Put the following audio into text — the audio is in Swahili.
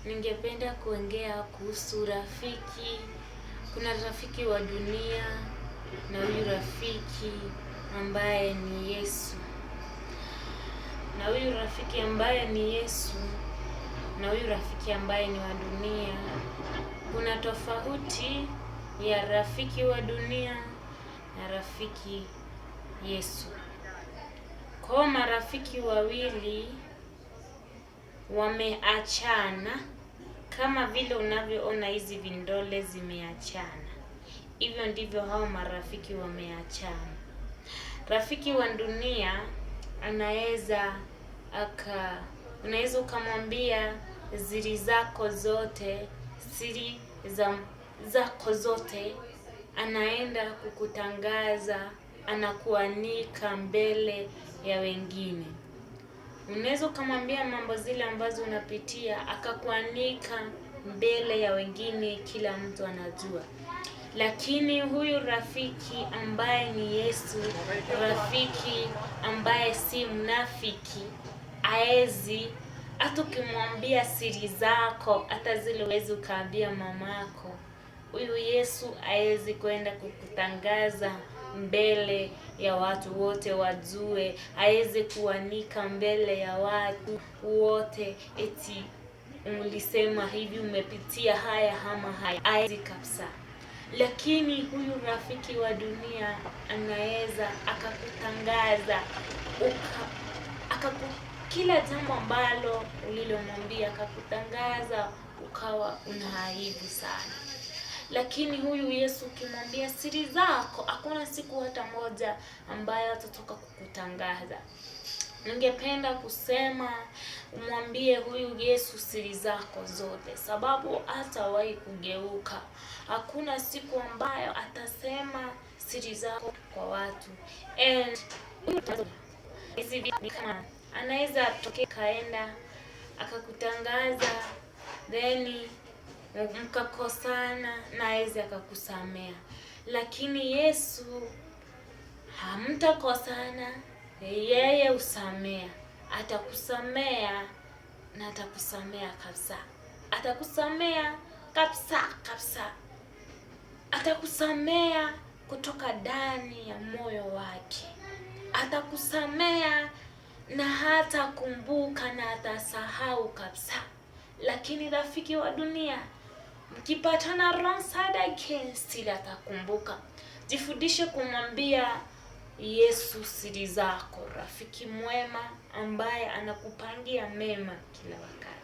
Ningependa kuongea kuhusu rafiki. Kuna rafiki wa dunia na huyu rafiki ambaye ni Yesu. Na huyu rafiki ambaye ni Yesu na huyu rafiki ambaye ni wa dunia. Kuna tofauti ya rafiki wa dunia na rafiki Yesu. Kwa marafiki wawili wameachana, kama vile unavyoona hizi vidole zimeachana, hivyo ndivyo hao marafiki wameachana. Rafiki wa dunia unaweza ukamwambia siri zako zote, zako zote, anaenda kukutangaza, anakuanika mbele ya wengine. Unaweza ukamwambia mambo zile ambazo unapitia, akakuanika mbele ya wengine, kila mtu anajua. Lakini huyu rafiki ambaye ni Yesu, rafiki ambaye si mnafiki, haezi, hata ukimwambia siri zako, hata zile huwezi ukaambia mamako, huyu Yesu haezi kwenda kukutangaza mbele ya watu wote wajue, haezi kuanika mbele ya watu wote eti ulisema hivi, umepitia haya ama haya, haezi kabisa. Lakini huyu rafiki wa dunia anaweza akakutangaza kila jambo ambalo ulilomwambia, akakutangaza ukawa unahaibu sana. Lakini huyu Yesu ukimwambia siri zako, hakuna siku hata moja ambayo atatoka kukutangaza. Ningependa kusema umwambie huyu Yesu siri zako zote, sababu hatawahi kugeuka. Hakuna siku ambayo atasema siri zako kwa watu. Kama anaweza tokea kaenda akakutangaza, then mkakosana na hawezi akakusamea. Lakini Yesu hamtakosana, yeye usamea, atakusamea na atakusamea kabisa. Atakusamea kabisa kabisa. Atakusamea kutoka ndani ya moyo wake. Atakusamea na hata kumbuka na atasahau kabisa. Lakini rafiki wa dunia, mkipatana wrong side again, still atakumbuka. Jifundishe kumwambia Yesu siri zako, rafiki mwema ambaye anakupangia mema kila wakati.